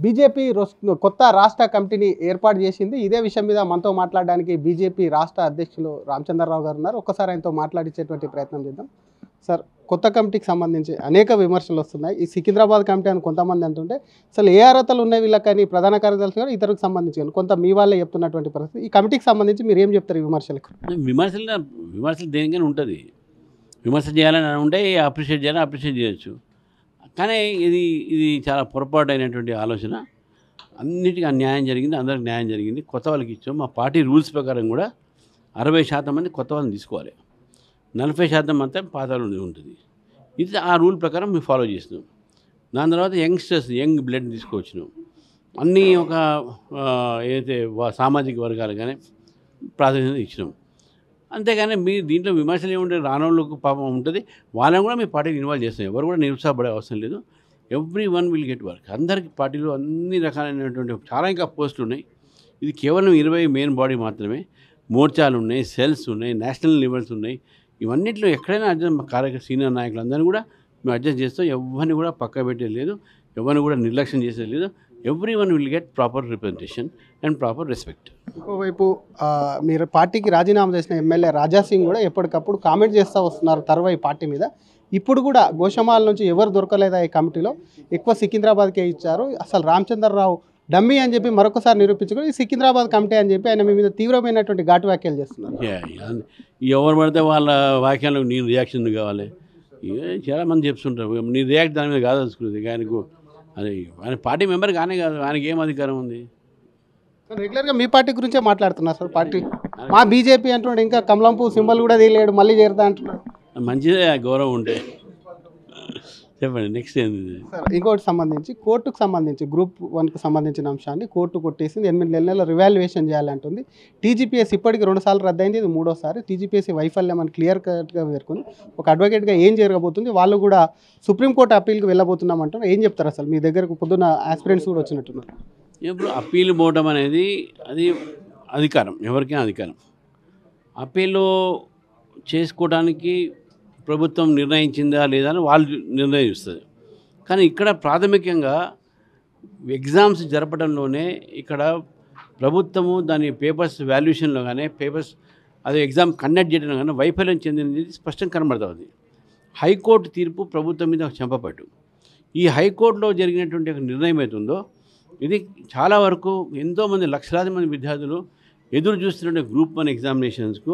BJP కొత్త రాష్ట్ర కమిటీని ఏర్పాటు చేసింది. ఇదే విషయం మీద మనతో మాట్లాడడానికి బీజేపీ రాష్ట్ర అధ్యక్షులు రామచంద్రరావు గారు ఉన్నారు. ఒక్కసారి ఆయనతో మాట్లాడించేటువంటి ప్రయత్నం చేద్దాం. సార్, కొత్త కమిటీకి సంబంధించి అనేక విమర్శలు వస్తున్నాయి. ఈ సికింద్రాబాద్ కమిటీ అని కొంతమంది అంటుంటే అసలు ఏ అర్హతలు ఉన్నాయి వీళ్ళకని ప్రధాన కార్యదర్శి గారు ఇతరులకు సంబంధించి కానీ కొంత మీ వాళ్ళే చెప్తున్నటువంటి పరిస్థితి. ఈ కమిటీకి సంబంధించి మీరు ఏం చెప్తారు ఈ విమర్శలకు? విమర్శలు దేనికైనా ఉంటుంది. విమర్శ చేయాలని ఉంటే అప్రిషియేట్ చేయాలని అప్రిషియేట్ చేయొచ్చు. కానీ ఇది చాలా పొరపాటు అయినటువంటి ఆలోచన. అన్నిటికీ అన్యాయం జరిగింది, అందరికి న్యాయం జరిగింది. కొత్త వాళ్ళకి ఇచ్చాం. మా పార్టీ రూల్స్ ప్రకారం కూడా 60% మంది కొత్త వాళ్ళని తీసుకోవాలి, 40% అంతా పాత వాళ్ళు ఉంటుంది. ఇది ఆ రూల్ ప్రకారం మేము ఫాలో చేస్తున్నాం. దాని తర్వాత యంగ్స్టర్స్, యంగ్ బ్లడ్ తీసుకొచ్చినాం. అన్నీ ఒక ఏదైతే సామాజిక వర్గాలు కానీ ప్రాధాన్యత ఇచ్చినాం. అంతేగాని మీ దీంట్లో విమర్శలు ఏముంటే రానోళ్ళకు పాపం ఉంటుంది, వాళ్ళని కూడా మీ పార్టీకి ఇన్వాల్వ్ చేస్తాం. ఎవరు కూడా నిరుత్సాహపడే అవసరం లేదు. Every one will get work. అందరికీ పార్టీలో అన్ని రకాలైనటువంటి చాలా ఇంకా పోస్టులు ఉన్నాయి. ఇది కేవలం 20 మెయిన్ బాడీ మాత్రమే. మోర్చాలు ఉన్నాయి, సెల్స్ ఉన్నాయి, నేషనల్ లెవెల్స్ ఉన్నాయి. ఇవన్నింటిలో ఎక్కడైనా అడ్జస్ట్ సీనియర్ నాయకులందరినీ కూడా మేము అడ్జస్ట్ చేస్తాం. ఎవరిని కూడా పక్క పెట్టేది లేదు, ఎవరిని కూడా నిర్లక్ష్యం చేసేది లేదు. Every one will get proper representation and proper respect. ఇంకోవైపు మీరు పార్టీకి రాజీనామా చేసిన ఎమ్మెల్యే రాజాసింగ్ కూడా ఎప్పటికప్పుడు కామెంట్ చేస్తూ వస్తున్నారు తర్వాయి పార్టీ మీద. ఇప్పుడు కూడా గోషమాల నుంచి ఎవరు దొరకలేదా ఈ కమిటీలో, ఎక్కువ సికింద్రాబాద్కే ఇచ్చారు, అసలు రామచంద్రరావు డమ్మీ అని చెప్పి మరొకసారి నిరూపించుకొని ఈ సికింద్రాబాద్ కమిటీ అని చెప్పి ఆయన మీ మీద తీవ్రమైనటువంటి ఘాటు వ్యాఖ్యలు చేస్తున్నారు. ఎవరు పడితే వాళ్ళ వ్యాఖ్యలకు నేను రియాక్షన్ కావాలి. చాలామంది చెప్తుంటారు, నీ రియాక్ట్ దాని మీద కాదలుచుకునేది. ఆయనకు అది ఆయన పార్టీ మెంబర్ కానీ కాదు, ఆయనకి ఏం అధికారం ఉంది? రెగ్యులర్గా మీ పార్టీ గురించే మాట్లాడుతున్నారు సార్. పార్టీ మా బీజేపీ అంటున్నాడు, ఇంకా కమలంపు సింబల్ కూడా తీయలేడు, మళ్ళీ చేరుతా అంటున్నాడు. మంచిదే, గౌరవం ఉంటే. చెప్పండి, నెక్స్ట్ ఏంది సార్? ఇంకోటి సంబంధించి కోర్టుకు సంబంధించి Group 1కు సంబంధించిన అంశాన్ని కోర్టు కొట్టేసింది. 8 నెలల రివాల్యుయేషన్ చేయాలంటుంది. టీజీపీఎస్ ఇప్పటికి 2 సార్లు రద్దయింది, ఇది 3వసారి. టీజీపీఎస్ వైఫల్యం అని క్లియర్ కట్గా పేర్కొంది. ఒక అడ్వకేట్గా ఏం జరగబోతుంది, వాళ్ళు కూడా సుప్రీంకోర్టు అప్పీల్కి వెళ్ళబోతున్నాం అంటారు. ఏం చెప్తారు? అసలు మీ దగ్గరకు పొద్దున్న ఆస్పిరెంట్స్ కూడా వచ్చినట్టున్నారు. ఇప్పుడు అప్పీల్ పోవడం అనేది అది అధికారం, ఎవరికైనా అధికారం. అప్పీలు చేసుకోవడానికి ప్రభుత్వం నిర్ణయించిందా లేదా అని వాళ్ళు నిర్ణయిస్తుంది. కానీ ఇక్కడ ప్రాథమికంగా ఎగ్జామ్స్ జరపడంలోనే ఇక్కడ ప్రభుత్వము దాని పేపర్స్ వాల్యుయేషన్లో కానీ అదే ఎగ్జామ్ కండక్ట్ చేయడంలో కానీ వైఫల్యం చెందినది స్పష్టంగా కనబడుతుంది. హైకోర్టు తీర్పు ప్రభుత్వం మీద చెంపపట్టు. ఈ హైకోర్టులో జరిగినటువంటి ఒక నిర్ణయం అవుతుందో ఇది చాలా వరకు ఎంతోమంది లక్షలాది మంది విద్యార్థులు ఎదురు చూస్తున్న Group 1 ఎగ్జామినేషన్స్కు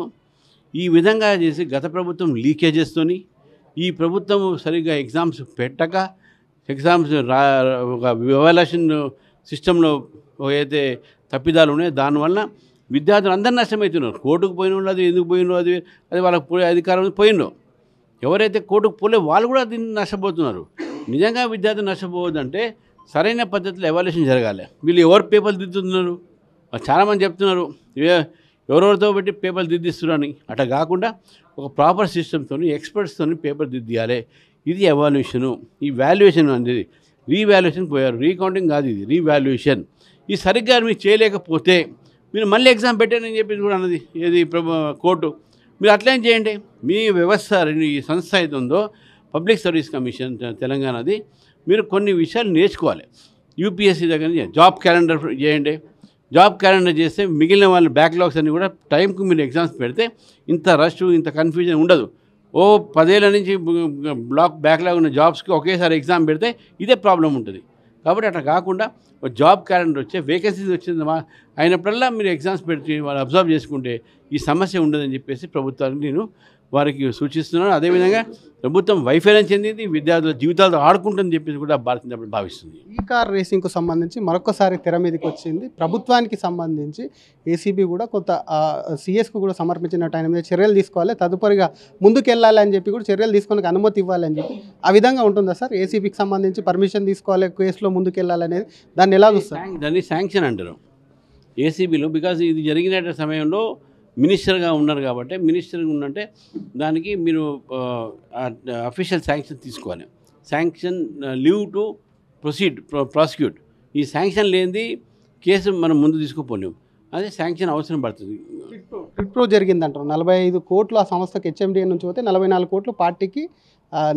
ఈ విధంగా చేసి గత ప్రభుత్వం లీకేజెస్తోని ఈ ప్రభుత్వం సరిగ్గా ఎగ్జామ్స్ పెట్టక ఎగ్జామ్స్ ఒక ఎవాల్యుయేషన్ సిస్టంలో ఏదైతే తప్పిదాలు ఉన్నాయో దానివల్ల విద్యార్థులు అందరూ నష్టమవుతున్నారు. కోర్టుకు పోయిన వాళ్ళు అది ఎందుకు పోయినో అది వాళ్ళకి పోయే అధికారం పోయినో, ఎవరైతే కోర్టుకు పోలే వాళ్ళు కూడా దీన్ని నష్టపోతున్నారు. నిజంగా విద్యార్థులు నష్టపోవద్దంటే సరైన పద్ధతిలో ఎవాల్యుయేషన్ జరగాలి. వీళ్ళు ఎవరు పేపర్లు దిద్దుతున్నారు? చాలామంది చెప్తున్నారు ఎవరెవరితో పెట్టి పేపర్లు దిద్దిస్తున్నారని. అట్లా కాకుండా ఒక ప్రాపర్ సిస్టమ్తో ఎక్స్పర్ట్స్తో పేపర్ దిద్దియాలి. ఇది ఎవాల్యుయేషను. ఈ వాల్యుయేషన్ అనేది రీవాల్యుయేషన్ పోయారు, రీకౌంటింగ్ కాదు, ఇది రీవాల్యుయేషన్. ఈ సరిగ్గా మీరు చేయలేకపోతే మీరు మళ్ళీ ఎగ్జామ్ పెట్టారని చెప్పి కూడా అన్నది ఏది కోర్టు. మీరు అట్లేం చేయండి. మీ వ్యవస్థ ఈ సంస్థ అయితే ఉందో పబ్లిక్ సర్వీస్ కమిషన్ తెలంగాణది, మీరు కొన్ని విషయాలు నేర్చుకోవాలి. యూపీఎస్సీ దగ్గర జాబ్ క్యాలెండర్ చేయండి. జాబ్ క్యాలెండర్ చేస్తే మిగిలిన వాళ్ళ బ్యాక్లాగ్స్ అన్నీ కూడా టైంకు మీరు ఎగ్జామ్స్ పెడితే ఇంత రష్, ఇంత కన్ఫ్యూజన్ ఉండదు. 10 ఏళ్ళ నుంచి బ్యాక్లాగ్ ఉన్న జాబ్స్కి ఒకేసారి ఎగ్జామ్ పెడితే ఇదే ప్రాబ్లం ఉంటుంది. కాబట్టి అట్లా కాకుండా ఒక జాబ్ క్యాలెండర్ వచ్చే వేకెన్సీస్ వచ్చింది అయినప్పుడల్లా మీరు ఎగ్జామ్స్ పెట్టి వాళ్ళు అబ్జర్వ్ చేసుకుంటే ఈ సమస్య ఉండదని చెప్పేసి ప్రభుత్వానికి నేను వారికి సూచిస్తున్నాను. అదేవిధంగా ప్రభుత్వం వైఫల్యం చెందింది, విద్యార్థుల జీవితాలతో ఆడుకుంటుందని చెప్పేసి కూడా భావిస్తుంది. ఈ కార్ రేసింగ్కు సంబంధించి మరొకసారి తెర మీదకి వచ్చింది. ప్రభుత్వానికి సంబంధించి ఏసీబీ కూడా కొంత సిఎస్కు కూడా సమర్పించినట్టు ఆయన మీద చర్యలు తీసుకోవాలి, తదుపరిగా ముందుకెళ్ళాలి అని చెప్పి కూడా చర్యలు తీసుకొని అనుమతి ఇవ్వాలి అని చెప్పి ఆ విధంగా ఉంటుందా సార్? ఏసీబీకి సంబంధించి పర్మిషన్ తీసుకోవాలి, కేసులో ముందుకెళ్ళాలనేది దాన్ని ఎలా చూస్తారు? దాన్ని శాంక్షన్ అంటారు ఏసీబీలో. బికాజ్ ఇది జరిగిన సమయంలో మినిస్టర్గా ఉన్నారు కాబట్టి, మినిస్టర్గా ఉన్నంటే దానికి మీరు అఫీషియల్ శాంక్షన్ తీసుకోవాలి. Sanction leave to prosecute. ఈ శాంక్షన్ లేనిది కేసు మనం ముందు తీసుకుపోలేము. అదే శాంక్షన్ అవసరం పడుతుంది. Quit pro జరిగిందంటారు. 45 కోట్లు ఆ సంస్థకి హెచ్ఎండిఏ నుంచి పోతే 44 కోట్లు పార్టీకి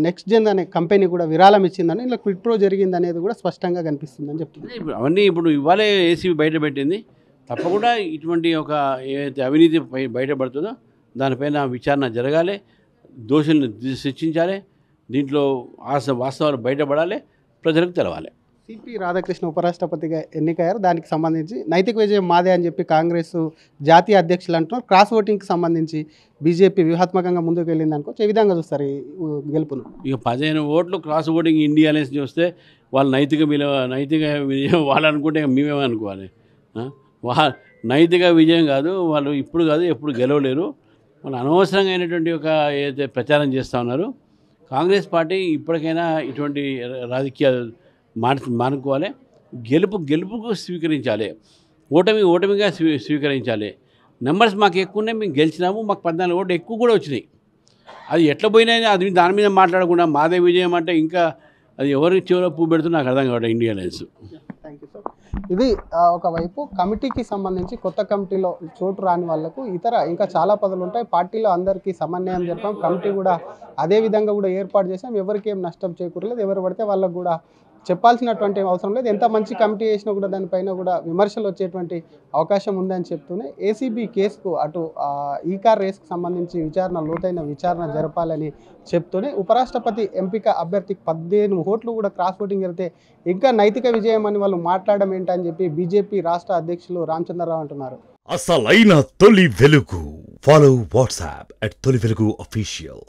నెక్స్ట్ జెన్ అనే కంపెనీ కూడా విరాళం ఇచ్చిందని ఇలా క్విట్ ప్రో జరిగింది అనేది కూడా స్పష్టంగా కనిపిస్తుందని చెప్తుంది. అవన్నీ ఇప్పుడు ఇవాళే ఏసీబీ బయట పెట్టింది. తప్పకుండా ఇటువంటి ఒక ఏదైతే అవినీతి బయటపడుతుందో దానిపైన విచారణ జరగాలి, దోషులను శిక్షించాలి, దీంట్లో వాస్తవాలు బయటపడాలి, ప్రజలకు తెలవాలి. సిపి రాధాకృష్ణ ఉపరాష్ట్రపతిగా ఎన్నికయ్యారు. దానికి సంబంధించి నైతిక విజయం మాదే అని చెప్పి కాంగ్రెస్ జాతీయ అధ్యక్షులు అంటున్నారు. క్రాస్ ఓటింగ్కి సంబంధించి బీజేపీ వ్యూహాత్మకంగా ముందుకు వెళ్ళింది అనుకో, ఏ విధంగా చూస్తారు ఈ గెలుపును? ఇక 15 ఓట్లు క్రాస్ ఓటింగ్ ఇండియా అనేసి చూస్తే వాళ్ళు నైతిక విజయం వాళ్ళు అనుకుంటే మేమేమో అనుకోవాలి. నైతిక విజయం కాదు, వాళ్ళు ఇప్పుడు కాదు ఎప్పుడు గెలవలేరు. వాళ్ళు అనవసరంగా అయినటువంటి ఒక ఏదైతే ప్రచారం చేస్తూ ఉన్నారు. కాంగ్రెస్ పార్టీ ఇప్పటికైనా ఇటువంటి రాజకీయ మానుకోవాలి. గెలుపుకు స్వీకరించాలి, ఓటమిగా స్వీకరించాలి. నెంబర్స్ మాకు ఎక్కువ ఉన్నాయి, మేము గెలిచినాము, మాకు 14 ఓట్లు ఎక్కువ కూడా వచ్చినాయి. అది ఎట్లా పోయినా అది దాని మీద మాట్లాడకుండా మాదే విజయం అంటే ఇంకా అది ఎవరి చివరో పువ్వు పెడుతున్నా నాకు అర్థం కావడం India lens. Thank you sir. ఇది ఒకవైపు కమిటీకి సంబంధించి కొత్త కమిటీలో చోటు రాని వాళ్ళకు ఇతర ఇంకా చాలా పదవులు ఉంటాయి. పార్టీలో అందరికీ సమన్వయం చెప్పాం, కమిటీ కూడా అదే విధంగా కూడా ఏర్పాటు చేసాం. ఎవరికి ఏం నష్టం చేకూరలేదు, ఎవరు పడితే వాళ్ళకు కూడా చెప్పాల్సినటువంటి అవసరం లేదు. ఎంత మంచి కమిటీ చేసినా కూడా దానిపైన కూడా విమర్శలు వచ్చేటువంటి అవకాశం ఉందని చెప్తూనే ఏసీబీ కేసుకు అటు ఈ కార్ రేస్కు సంబంధించి లోతైన విచారణ జరపాలని చెప్తూనే ఉపరాష్ట్రపతి ఎంపిక అభ్యర్థికి 15 ఓట్లు కూడా క్రాస్ ఓటింగ్ జరిగితే ఇంకా నైతిక విజయం అని వాళ్ళు మాట్లాడడం ఏంటని చెప్పి బీజేపీ రాష్ట్ర అధ్యక్షులు రామచంద్రరావు అంటున్నారు. అసలైన తొలి వెలుగు. ఫాలో వాట్సాప్ @తొలి వెలుగు official.